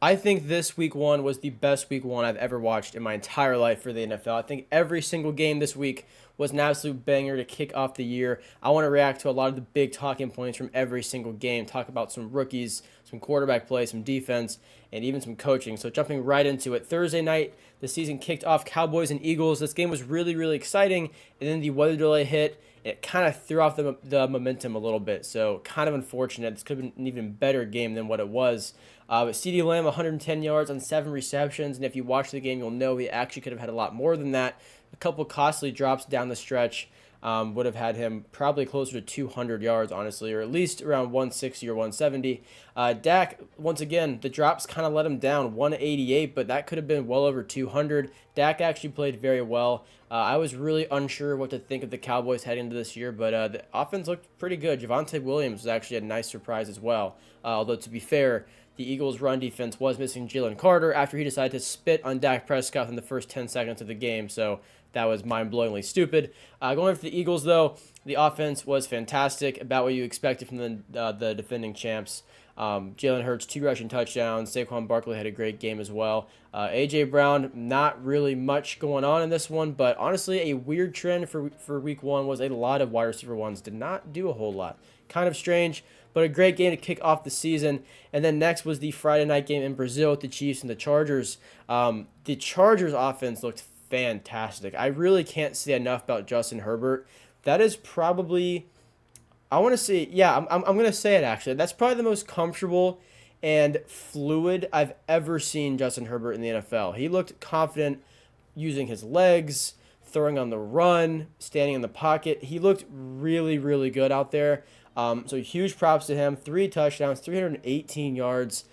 I think this week one was the best week one I've ever watched in my entire life for the NFL. I think every single game this week was an absolute banger to kick off the year. I want to react to a lot of the big talking points from every single game, talk about some rookies, some quarterback play, some defense, and even some coaching. So jumping right into it, Thursday night, the season kicked off Cowboys and Eagles. This game was really, really exciting, and then the weather delay hit. It kind of threw off the momentum a little bit, so kind of unfortunate. This could have been an even better game than what it was. But CeeDee Lamb, 110 yards on 7 receptions, and if you watch the game, you'll know he actually could have had a lot more than that. A couple costly drops down the stretch would have had him probably closer to 200 yards, honestly, or at least around 160 or 170. Dak, once again, the drops kind of let him down, 188, but that could have been well over 200. Dak actually played very well. I was really unsure what to think of the Cowboys heading into this year, but the offense looked pretty good. Javonte Williams was actually a nice surprise as well. Although, to be fair, the Eagles' run defense was missing Jalen Carter after he decided to spit on Dak Prescott in the first 10 seconds of the game, so that was mind-blowingly stupid. Going for the Eagles, though, the offense was fantastic, about what you expected from the defending champs. Jalen Hurts, 2 rushing touchdowns. Saquon Barkley had a great game as well. A.J. Brown, not really much going on in this one, but honestly, a weird trend for week one was a lot of wide receiver ones did not do a whole lot. Kind of strange, but a great game to kick off the season. And then next was the Friday night game in Brazil with the Chiefs and the Chargers. The Chargers offense looked fantastic. I really can't say enough about Justin Herbert. That is probably, I want to say, yeah, I'm going to say it actually. That's probably the most comfortable and fluid I've ever seen Justin Herbert in the NFL. He looked confident using his legs, throwing on the run, standing in the pocket. He looked really, really good out there. So huge props to him. 3 touchdowns, 318 yards.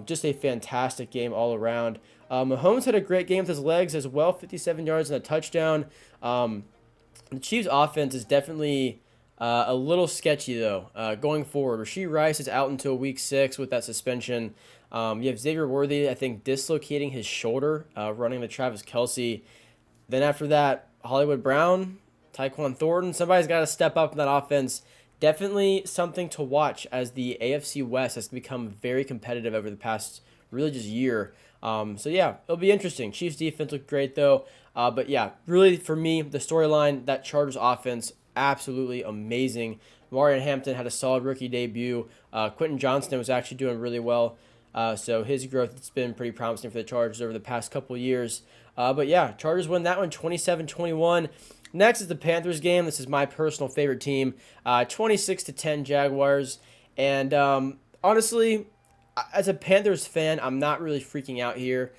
Just a fantastic game all around. Mahomes had a great game with his legs as well, 57 yards and a touchdown. The Chiefs' offense is definitely a little sketchy, though, going forward. Rashee Rice is out until week 6 with that suspension. You have Xavier Worthy, I think, dislocating his shoulder, running the Travis Kelce. Then after that, Hollywood Brown, Tyquan Thornton, somebody's got to step up in that offense. Definitely something to watch as the AFC West has become very competitive over the past really just year. So yeah, it'll be interesting. Chiefs defense looked great though. But yeah, really for me, the storyline, that Chargers offense, absolutely amazing. Marion Hampton had a solid rookie debut. Quentin Johnston was actually doing really well. So his growth has been pretty promising for the Chargers over the past couple of years. But yeah, Chargers win that one 27-21. Next is the Panthers game. This is my personal favorite team. 26-10 Jaguars. And honestly, as a Panthers fan, I'm not really freaking out here.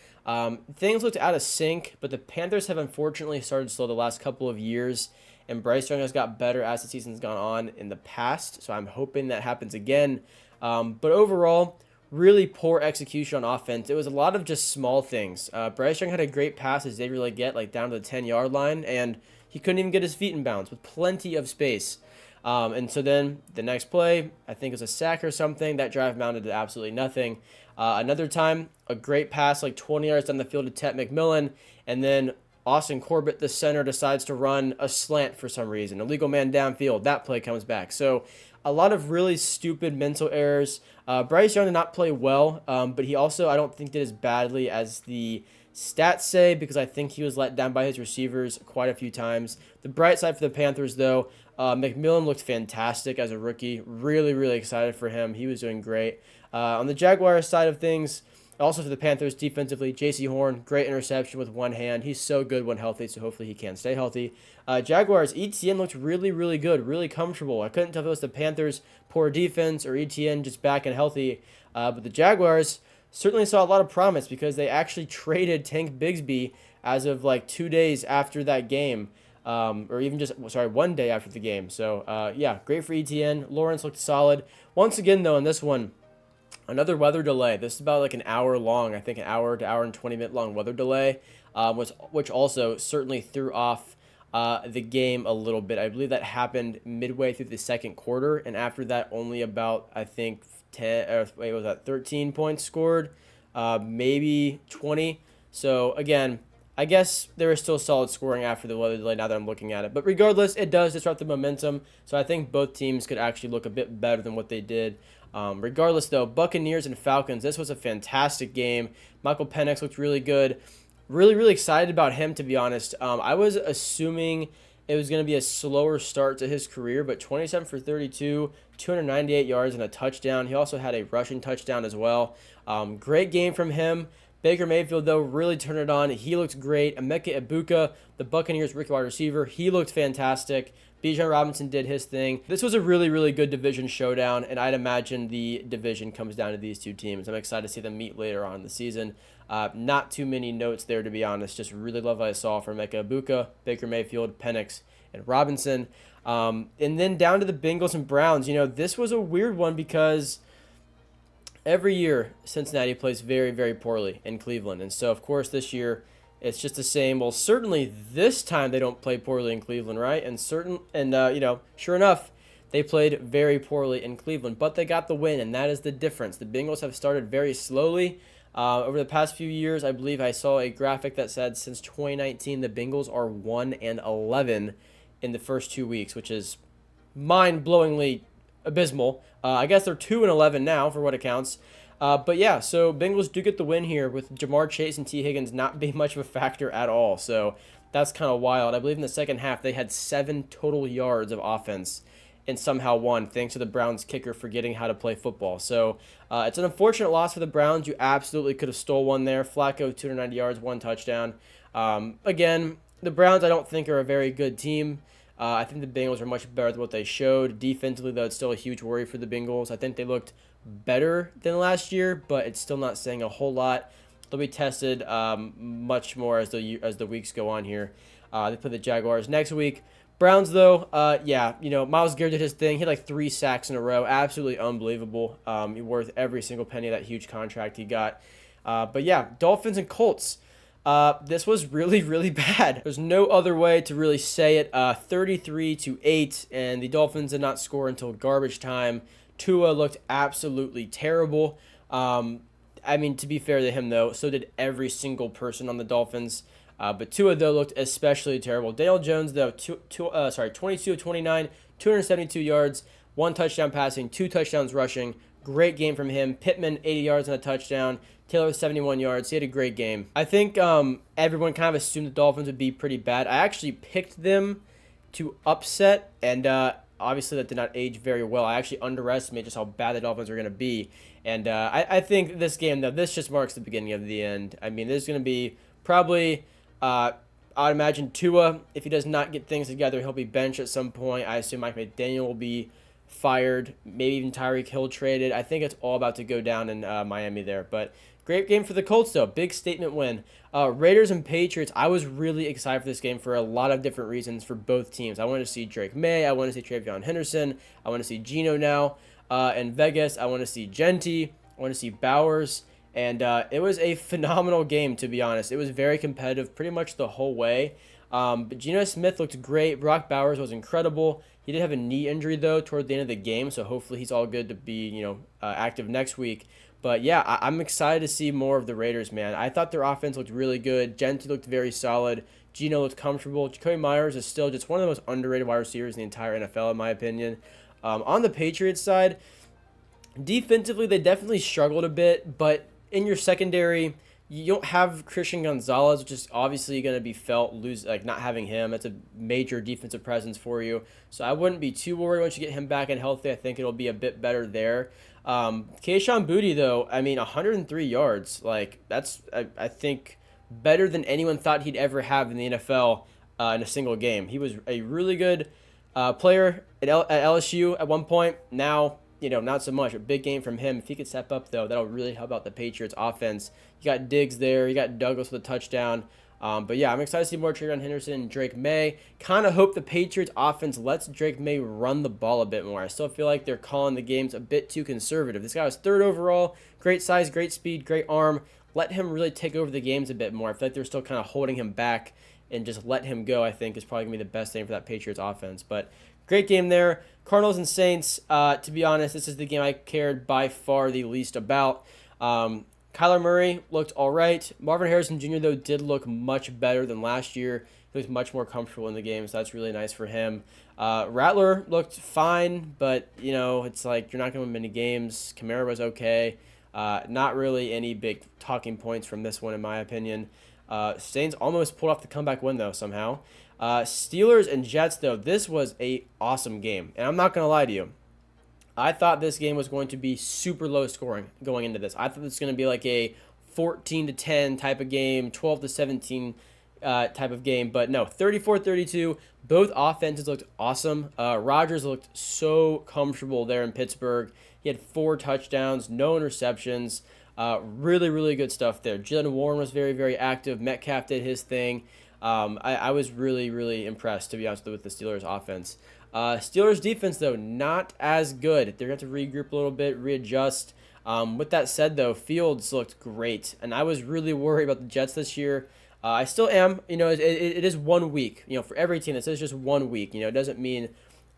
Things looked out of sync, but the Panthers have unfortunately started slow the last couple of years, and Bryce Young has got better as the season's gone on in the past, so I'm hoping that happens again. But overall, really poor execution on offense. It was a lot of just small things. Bryce Young had a great pass as Xavier Legette, like down to the 10-yard line, and he couldn't even get his feet in bounds with plenty of space. And so then the next play, I think it was a sack or something. That drive mounted to absolutely nothing. Another time, a great pass like 20 yards down the field to Ted McMillan. And then Austin Corbett, the center, decides to run a slant for some reason. Illegal man downfield. That play comes back. So a lot of really stupid mental errors. Bryce Young did not play well, but he also, I don't think, did as badly as the stats say, because I think he was let down by his receivers quite a few times. The bright side for the Panthers, though, McMillan looked fantastic as a rookie. Really, really excited for him. He was doing great. On the Jaguars side of things, also for the Panthers defensively, J.C. Horn, great interception with one hand. He's so good when healthy, so hopefully he can stay healthy. Jaguars, ETN looked really, really good, really comfortable. I couldn't tell if it was the Panthers' poor defense or ETN just back and healthy. But the Jaguars certainly saw a lot of promise because they actually traded Tank Bigsby as of like 2 days after that game. Or even just, sorry, 1 day after the game. So, yeah, great for ETN. Lawrence looked solid. Once again, though, in this one, another weather delay. This is about like an hour long, I think an hour to hour and 20-minute long weather delay, which also certainly threw off the game a little bit. I believe that happened midway through the second quarter, and after that, only about, I think, 10, or wait, was that 13 points scored, maybe 20. So again, I guess there is still solid scoring after the weather delay now that I'm looking at it. But regardless, it does disrupt the momentum. So I think both teams could actually look a bit better than what they did. Regardless, though, Buccaneers and Falcons, this was a fantastic game. Michael Penix looked really good. Really, really excited about him, to be honest. I was assuming it was going to be a slower start to his career, but 27 for 32, 298 yards and a touchdown. He also had a rushing touchdown as well. Great game from him. Baker Mayfield, though, really turned it on. He looked great. Emeka Ibuka, the Buccaneers rookie wide receiver, he looked fantastic. Bijan Robinson did his thing. This was a really, really good division showdown, and I'd imagine the division comes down to these two teams. I'm excited to see them meet later on in the season. Not too many notes there, to be honest. Just really love what I saw from Emeka Ibuka, Baker Mayfield, Penix, and Robinson. And then down to the Bengals and Browns. This was a weird one because every year Cincinnati plays very, very poorly in Cleveland. And so, of course, this year it's just the same. Well, certainly this time they don't play poorly in Cleveland, right? And sure enough, they played very poorly in Cleveland, but they got the win, and that is the difference. The Bengals have started very slowly. Over the past few years, I believe I saw a graphic that said since 2019, the Bengals are 1-11 in the first 2 weeks, which is mind-blowingly abysmal. I guess they're 2-11 now for what it counts. But yeah, so Bengals do get the win here with Jamar Chase and T. Higgins not being much of a factor at all. So that's kind of wild. I believe in the second half they had 7 total yards of offense and somehow won thanks to the Browns kicker forgetting how to play football. So it's an unfortunate loss for the Browns. You absolutely could have stole one there. Flacco, 290 yards, 1 touchdown. Again, the Browns I don't think are a very good team. I think the Bengals are much better than what they showed. Defensively, though, it's still a huge worry for the Bengals. I think they looked better than last year, but it's still not saying a whole lot. They'll be tested much more as the weeks go on here. They play the Jaguars next week. Browns, though, Myles Garrett did his thing. He had like 3 sacks in a row. Absolutely unbelievable. Worth every single penny of that huge contract he got. But yeah, Dolphins and Colts. This was really, really bad. There's no other way to really say it. 33-8, and the Dolphins did not score until garbage time. Tua looked absolutely terrible. To be fair to him, though, so did every single person on the Dolphins. But Tua, though, looked especially terrible. Daniel Jones, though, 22 of 29, 272 yards, 1 touchdown passing, 2 touchdowns rushing. Great game from him. Pittman, 80 yards and a touchdown. Taylor, 71 yards. He had a great game. I think everyone kind of assumed the Dolphins would be pretty bad. I actually picked them to upset, and obviously that did not age very well. I actually underestimated just how bad the Dolphins were going to be. And I think this game, though, this just marks the beginning of the end. I mean, there's going to be probably... I'd imagine Tua, if he does not get things together, he'll be benched at some point. I assume Mike McDaniel will be fired, maybe even Tyreek Hill traded. I think it's all about to go down in Miami there. But great game for the Colts, though. Big statement win. Raiders and Patriots, I was really excited for this game for a lot of different reasons for both teams. I wanted to see Drake May. I wanted to see Travion Henderson. I want to see Geno now in Vegas. I want to see Genty. I want to see Bowers. And it was a phenomenal game, to be honest. It was very competitive pretty much the whole way. But Geno Smith looked great. Brock Bowers was incredible. He did have a knee injury, though, toward the end of the game, so hopefully he's all good to be, active next week. But, yeah, I'm excited to see more of the Raiders, man. I thought their offense looked really good. Genty looked very solid. Geno looked comfortable. Jacoby Myers is still just one of the most underrated wide receivers in the entire NFL, in my opinion. On the Patriots side, defensively, they definitely struggled a bit, but in your secondary, you don't have Christian Gonzalez, which is obviously going to be felt not having him. That's a major defensive presence for you. So I wouldn't be too worried once you get him back and healthy. I think it'll be a bit better there. Kayshon Boutte, though, 103 yards. That's, I think, better than anyone thought he'd ever have in the NFL in a single game. He was a really good player at LSU at one point. Now, not so much. A big game from him. If he could step up, though, that'll really help out the Patriots offense. You got Diggs there. You got Douglas with a touchdown. But yeah, I'm excited to see more Travion Henderson and Drake May. Kind of hope the Patriots offense lets Drake May run the ball a bit more. I still feel like they're calling the games a bit too conservative. This guy was 3rd overall. Great size, great speed, great arm. Let him really take over the games a bit more. I feel like they're still kind of holding him back, and just let him go, I think, is probably going to be the best thing for that Patriots offense. But great game there. Cardinals and Saints, to be honest, this is the game I cared by far the least about. Kyler Murray looked all right. Marvin Harrison Jr., though, did look much better than last year. He was much more comfortable in the game, so that's really nice for him. Rattler looked fine, but, it's like you're not going to win many games. Kamara was okay. Not really any big talking points from this one, in my opinion. Saints almost pulled off the comeback win, though, somehow. Steelers and Jets, though, this was a awesome game. And I'm not going to lie to you. I thought this game was going to be super low scoring going into this. I thought this was going to be like a 14-10 type of game, 12-17 type of game. But no, 34-32. Both offenses looked awesome. Rodgers looked so comfortable there in Pittsburgh. He had 4 touchdowns, no interceptions. Really, really good stuff there. Jalen Warren was very, very active. Metcalf did his thing. I was really, really impressed, to be honest, with the Steelers' offense. Steelers' defense, though, not as good. They're going to have to regroup a little bit, readjust. With that said, though, Fields looked great. And I was really worried about the Jets this year. I still am. It is 1 week. For every team, this is just 1 week. It doesn't mean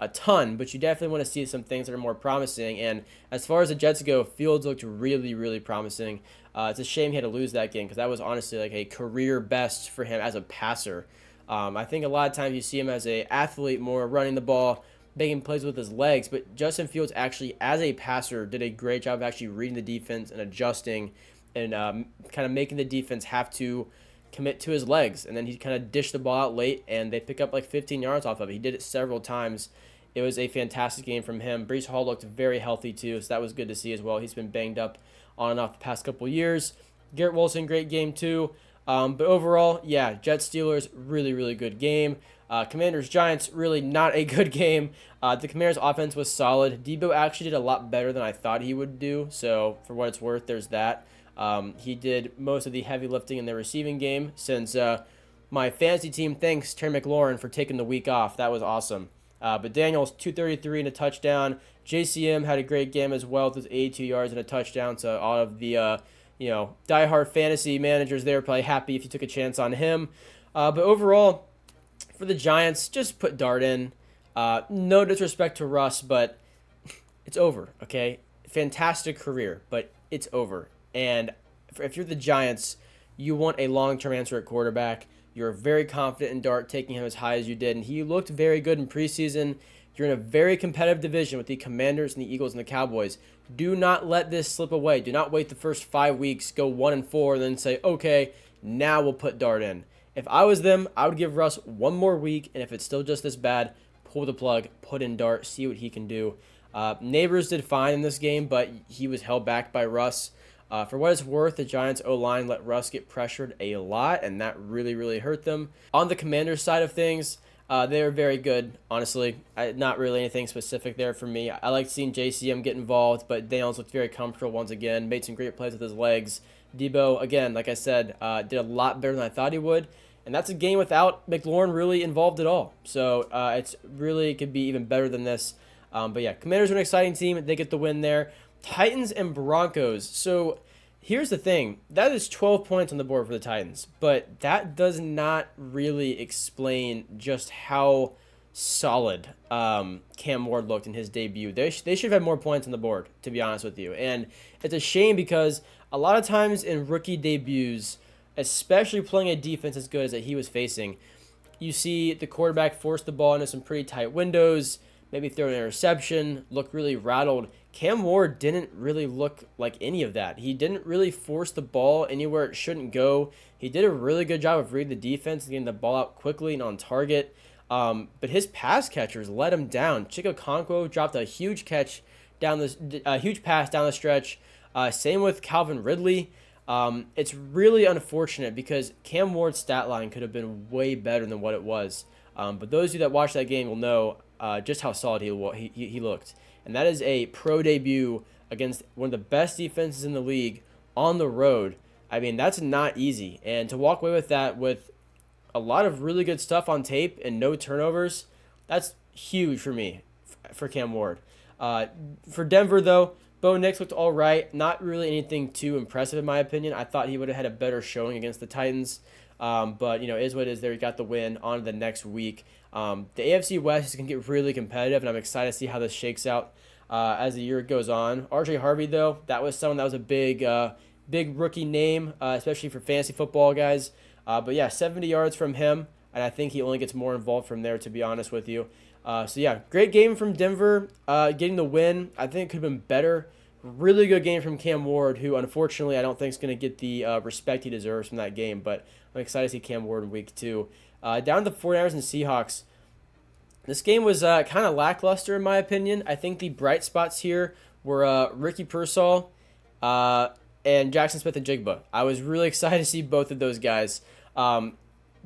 a ton, but you definitely want to see some things that are more promising. And as far as the Jets go, Fields looked really, really promising. It's a shame he had to lose that game because that was honestly like a career best for him as a passer. I think a lot of times you see him as an athlete more running the ball, making plays with his legs, but Justin Fields actually, as a passer, did a great job of actually reading the defense and adjusting and kind of making the defense have to commit to his legs. And then he kind of dished the ball out late, and they pick up like 15 yards off of it. He did it several times. It was a fantastic game from him. Breece Hall looked very healthy too, so that was good to see as well. He's been banged up on and off the past couple years. Garrett Wilson, great game too. But overall, yeah, Jets Steelers, really, really good game. Commanders Giants, really not a good game. The Commanders offense was solid. Debo actually did a lot better than I thought he would do. So for what it's worth, there's that. He did most of the heavy lifting in the receiving game since my fantasy team thanks Terry McLaurin for taking the week off. That was awesome. But Daniels, 233 and a touchdown. JCM had a great game as well with 82 yards and a touchdown. So all of the diehard fantasy managers there are probably happy if you took a chance on him. But overall, for the Giants, just put Dart in. No disrespect to Russ, but it's over, okay? Fantastic career, but it's over. And if you're the Giants, you want a long-term answer at quarterback. You're very confident in Dart taking him as high as you did, and he looked very good in preseason. You're in a very competitive division with the Commanders and the Eagles and the Cowboys. Do not let this slip away. Do not wait the first 5 weeks, go 1-4, and then say, okay, now we'll put Dart in. If I was them, I would give Russ 1 more week, and if it's still just this bad, pull the plug, put in Dart, see what he can do. Neighbors did fine in this game, but he was held back by Russ. For what it's worth, the Giants' O-line let Russ get pressured a lot, and that really, really hurt them. On the Commanders' side of things, they were very good, honestly. Not really anything specific there for me. I liked seeing JCM get involved, but Daniels looked very comfortable once again, made some great plays with his legs. Debo, again, like I said, did a lot better than I thought he would. And that's a game without McLaurin really involved at all. So it's really could be even better than this. But yeah, Commanders are an exciting team. They get the win there. Titans and Broncos. So here's the thing. That is 12 points on the board for the Titans. But that does not really explain just how solid Cam Ward looked in his debut. They should have had more points on the board, to be honest with you. And it's a shame because a lot of times in rookie debuts, especially playing a defense as good as that he was facing, you see the quarterback force the ball into some pretty tight windows, maybe throw an interception, look really rattled. Cam Ward didn't really look like any of that. He didn't really force the ball anywhere it shouldn't go. He did a really good job of reading the defense and getting the ball out quickly and on target. But his pass catchers let him down. Chico Okonkwo dropped a huge catch huge pass down the stretch. Same with Calvin Ridley. It's really unfortunate because Cam Ward's stat line could have been way better than what it was. But those of you that watched that game will know just how solid he looked. And that is a pro debut against one of the best defenses in the league on the road. I mean, that's not easy. And to walk away with that with a lot of really good stuff on tape and no turnovers, that's huge for me, for Cam Ward. For Denver, though, Bo Nix looked all right. Not really anything too impressive, in my opinion. I thought he would have had a better showing against the Titans. But, is what it is there. He got the win on to the next week. The AFC West is going to get really competitive, and I'm excited to see how this shakes out as the year goes on. RJ Harvey, though, that was someone that was a big big rookie name, especially for fantasy football guys. But yeah, 70 yards from him, and I think he only gets more involved from there, to be honest with you. So yeah, great game from Denver, getting the win. I think it could have been better. Really good game from Cam Ward, who unfortunately I don't think is going to get the respect he deserves from that game, but I'm excited to see Cam Ward in week 2. Down to the 49ers and Seahawks. This game was kind of lackluster in my opinion. I think the bright spots here were Ricky Pearsall and Jackson Smith and Jigba. I was really excited to see both of those guys.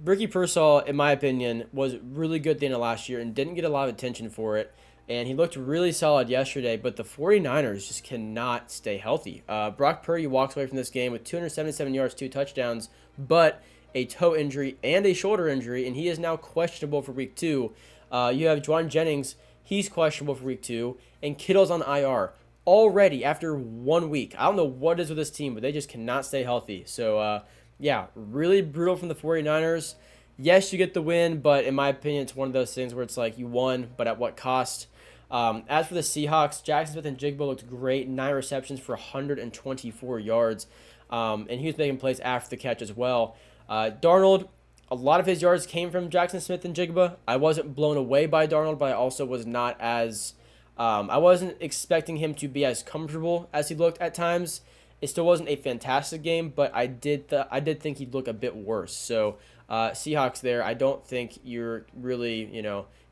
Ricky Pearsall, in my opinion, was really good at the end of last year and didn't get a lot of attention for it. And he looked really solid yesterday, but the 49ers just cannot stay healthy. Brock Purdy walks away from this game with 277 yards, 2 touchdowns, but a toe injury and a shoulder injury, and he is now questionable for week 2. You have Juwan Jennings, he's questionable for week 2, and Kittle's on IR already after 1 week. I don't know what it is with this team, but they just cannot stay healthy. So, yeah, really brutal from the 49ers. Yes, you get the win, but in my opinion, it's one of those things where it's like you won, but at what cost? As for the Seahawks, Jackson Smith and Jigba looked great. 9 receptions for 124 yards. And he was making plays after the catch as well. Darnold, a lot of his yards came from Jackson Smith and Jigba. I wasn't blown away by Darnold, but I also was not as... I wasn't expecting him to be as comfortable as he looked at times. It still wasn't a fantastic game, but I did think he'd look a bit worse. So Seahawks there, I don't think you're really,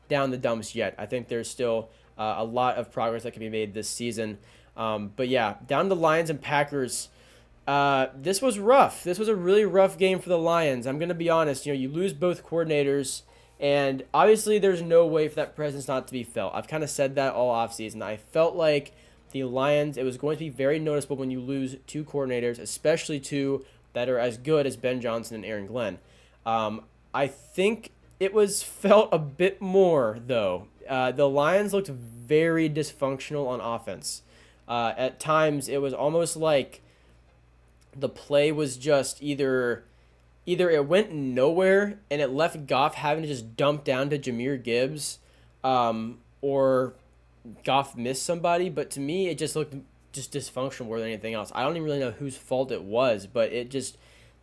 down the dumps yet. I think there's still a lot of progress that can be made this season. But yeah, down to Lions and Packers. This was rough. This was a really rough game for the Lions. I'm going to be honest. You lose both coordinators, and obviously there's no way for that presence not to be felt. I've kind of said that all offseason. I felt like the Lions, it was going to be very noticeable when you lose 2 coordinators, especially 2 that are as good as Ben Johnson and Aaron Glenn. I think it was felt a bit more, though. The Lions looked very dysfunctional on offense. At times, it was almost like the play was just either it went nowhere and it left Goff having to just dump down to Jahmyr Gibbs, or Goff missed somebody. But to me, it just looked just dysfunctional more than anything else. I don't even really know whose fault it was, but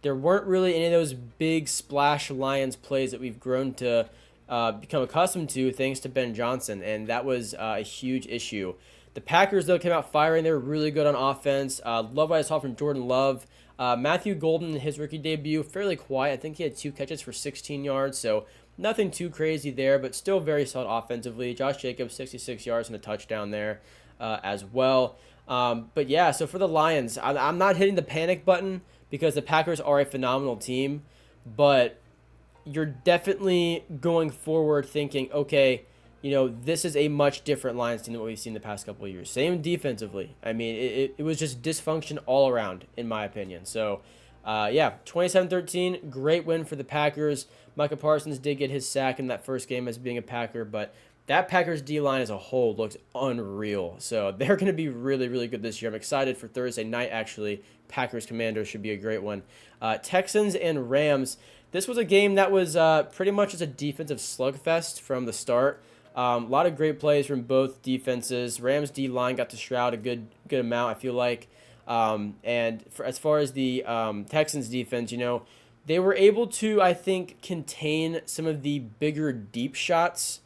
there weren't really any of those big splash Lions plays that we've grown to become accustomed to thanks to Ben Johnson, and that was a huge issue. The Packers, though, came out firing. They were really good on offense. Love what I saw from Jordan Love. Matthew Golden, in his rookie debut, fairly quiet. I think he had 2 catches for 16 yards, so nothing too crazy there, but still very solid offensively. Josh Jacobs, 66 yards and a touchdown there as well. But yeah, so for the Lions, I'm not hitting the panic button because the Packers are a phenomenal team, but you're definitely going forward thinking, okay, this is a much different Lions team than what we've seen the past couple of years. Same defensively. I mean, it was just dysfunction all around, in my opinion. So, yeah, 27-13, great win for the Packers. Micah Parsons did get his sack in that first game as being a Packer, but that Packers D-line as a whole looks unreal. So they're going to be really, really good this year. I'm excited for Thursday night, actually. Packers Commanders should be a great one. Texans and Rams. This was a game that was pretty much just a defensive slugfest from the start. A lot of great plays from both defenses. Rams D-line got to Stroud a good amount, I feel like. As far as the Texans defense, they were able to, I think, contain some of the bigger deep shots,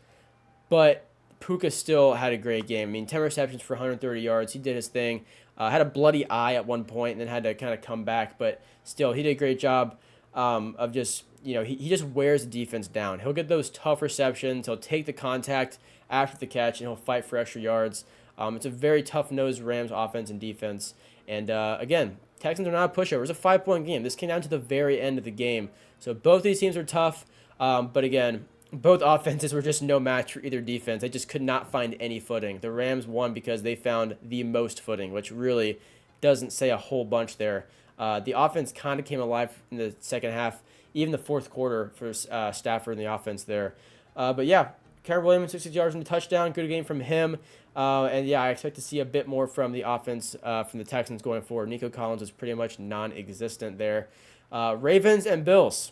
but Puka still had a great game. I mean, 10 receptions for 130 yards. He did his thing. Had a bloody eye at one point and then had to kind of come back, but still, he did a great job of just, he just wears the defense down. He'll get those tough receptions. He'll take the contact after the catch, and he'll fight for extra yards. It's a very tough-nosed Rams offense and defense. And, again, Texans are not a pushover. It was a 5-point game. This came down to the very end of the game. So both these teams are tough. But, again, both offenses were just no match for either defense. They just could not find any footing. The Rams won because they found the most footing, which really doesn't say a whole bunch there. The offense kind of came alive in the second half, even the fourth quarter for Stafford and the offense there. But, yeah, Kyren Williams, 60 yards and a touchdown. Good game from him. And, yeah, I expect to see a bit more from the offense from the Texans going forward. Nico Collins was pretty much non-existent there. Ravens and Bills.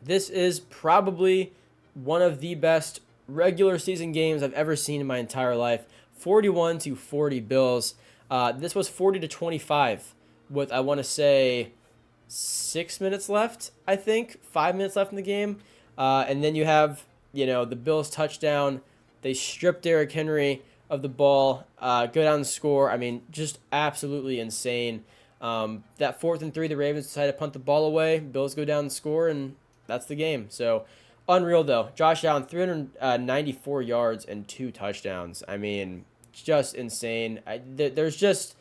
This is probably one of the best regular season games I've ever seen in my entire life. 41-40 Bills. This was 40-25 with, I want to say, 6 minutes left, I think, 5 minutes left in the game. And then you have, the Bills touchdown. They strip Derrick Henry of the ball, go down and score. I mean, just absolutely insane. That 4th and 3, the Ravens decide to punt the ball away. Bills go down and score, and that's the game. So unreal, though. Josh Allen, 394 yards and 2 touchdowns. I mean, just insane. There's just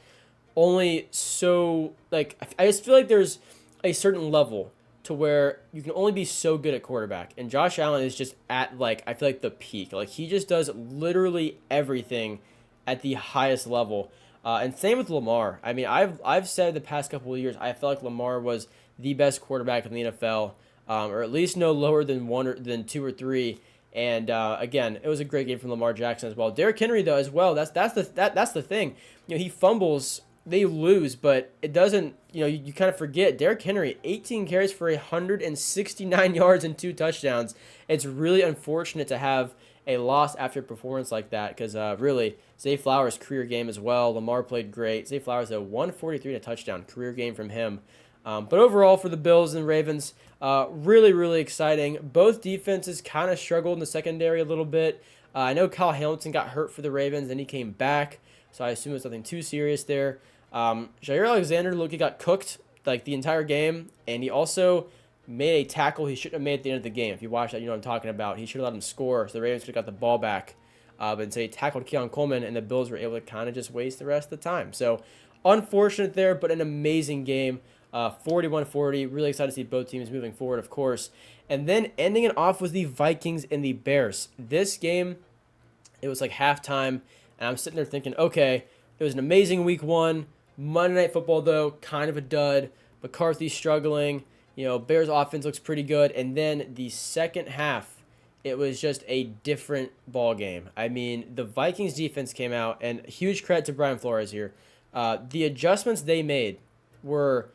only so, like, I just feel like there's a certain level to where you can only be so good at quarterback. And Josh Allen is just at, like, I feel like the peak. Like, he just does literally everything at the highest level. And same with Lamar. I mean, I've said the past couple of years, I felt like Lamar was the best quarterback in the NFL, or at least no lower than one or than 2 or 3. And again, it was a great game from Lamar Jackson as well. Derrick Henry, though, as well. That's the thing. He fumbles, they lose, but it doesn't. You kind of forget. Derrick Henry, 18 carries for 169 yards and 2 touchdowns. It's really unfortunate to have a loss after a performance like that, because really, Zay Flowers' career game as well. Lamar played great. Zay Flowers had 143 and a touchdown, career game from him. But overall, for the Bills and Ravens, really, really exciting. Both defenses kind of struggled in the secondary a little bit. I know Kyle Hamilton got hurt for the Ravens, and he came back, so I assume it was nothing too serious there. Jair Alexander, look, he got cooked like the entire game, and he also made a tackle he shouldn't have made at the end of the game. If you watch that, you know what I'm talking about. He should have let him score, so the Ravens could have got the ball back. But so he tackled Keon Coleman, and the Bills were able to kind of just waste the rest of the time. So unfortunate there, but an amazing game. 41-40. Really excited to see both teams moving forward, of course. And then ending it off was the Vikings and the Bears. This game, it was like halftime, and I'm sitting there thinking, okay, it was an amazing week 1. Monday Night Football, though, kind of a dud. McCarthy struggling. Bears offense looks pretty good. And then the second half, it was just a different ball game. I mean, the Vikings defense came out, and huge credit to Brian Flores here. The adjustments they made were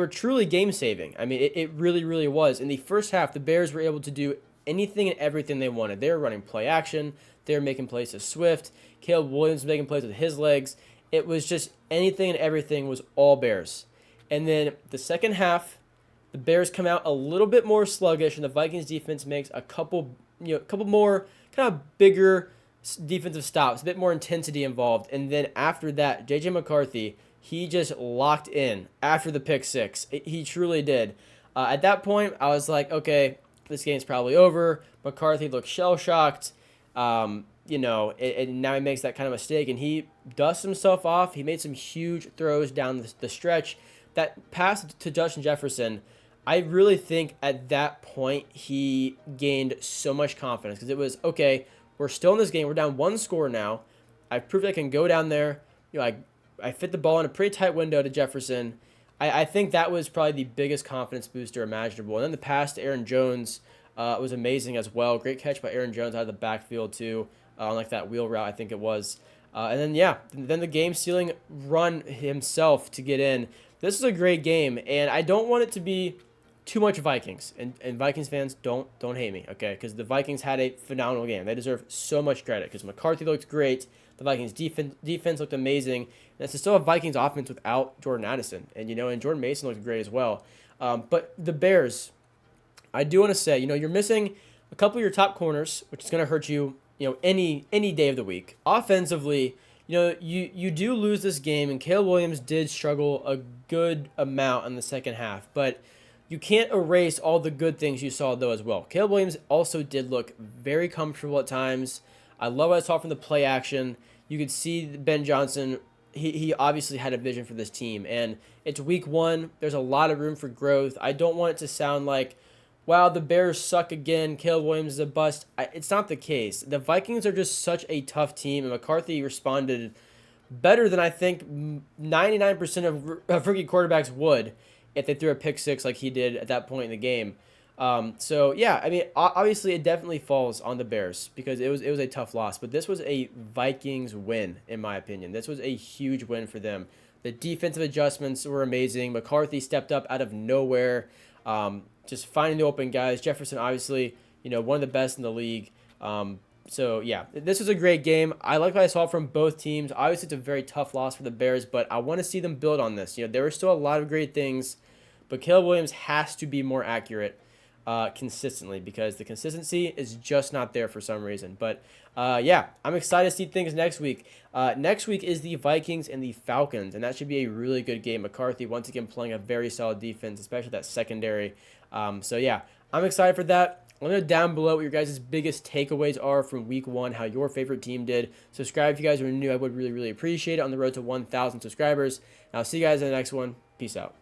truly game-saving. I mean, it really, really was. In the first half, the Bears were able to do anything and everything they wanted. They were running play action. They were making plays to Swift. Caleb Williams was making plays with his legs. It was just anything and everything was all Bears. And then the second half, the Bears come out a little bit more sluggish, and the Vikings defense makes a couple more kind of bigger defensive stops, a bit more intensity involved. And then after that, J.J. McCarthy, he just locked in after the pick six. He truly did. At that point, I was like, okay, this game's probably over. McCarthy looked shell-shocked. And now he makes that kind of mistake, and he dusts himself off. He made some huge throws down the stretch. That pass to Justin Jefferson, I really think at that point he gained so much confidence, because it was, okay, we're still in this game. We're down 1 score now. I've proved I can go down there. I fit the ball in a pretty tight window to Jefferson. I think that was probably the biggest confidence booster imaginable. And then the pass to Aaron Jones was amazing as well. Great catch by Aaron Jones out of the backfield too, on like that wheel route, I think it was. And then the game-sealing run himself to get in. This is a great game, and I don't want it to be too much Vikings. And Vikings fans, don't hate me, okay? Because the Vikings had a phenomenal game. They deserve so much credit, because McCarthy looked great. The Vikings defense looked amazing. And it's still a Vikings offense without Jordan Addison. And Jordan Mason looked great as well. But the Bears, I do want to say, you're missing a couple of your top corners, which is going to hurt you, any day of the week. Offensively, you do lose this game, and Caleb Williams did struggle a good amount in the second half. But you can't erase all the good things you saw, though, as well. Caleb Williams also did look very comfortable at times. I love what I saw from the play action. You could see Ben Johnson, he obviously had a vision for this team. And it's week 1. There's a lot of room for growth. I don't want it to sound like, wow, the Bears suck again. Caleb Williams is a bust. It's not the case. The Vikings are just such a tough team, and McCarthy responded better than I think 99% of rookie quarterbacks would if they threw a pick six like he did at that point in the game. So yeah, I mean, obviously it definitely falls on the Bears, because it was a tough loss, but this was a Vikings win, in my opinion. This was a huge win for them. The defensive adjustments were amazing. McCarthy stepped up out of nowhere, just finding the open guys. Jefferson, obviously, one of the best in the league. So yeah, this was a great game. I like what I saw from both teams. Obviously, it's a very tough loss for the Bears, but I want to see them build on this. There were still a lot of great things, but Caleb Williams has to be more accurate consistently because the consistency is just not there for some reason. But yeah, I'm excited to see things next week. Next week is the Vikings and the Falcons, and that should be a really good game. McCarthy once again playing a very solid defense, especially that secondary. So yeah, I'm excited for that. Let me know down below what your guys' biggest takeaways are from week 1, how your favorite team did. Subscribe if you guys are new. I would really, really appreciate it on the road to 1,000 subscribers. And I'll see you guys in the next one. Peace out.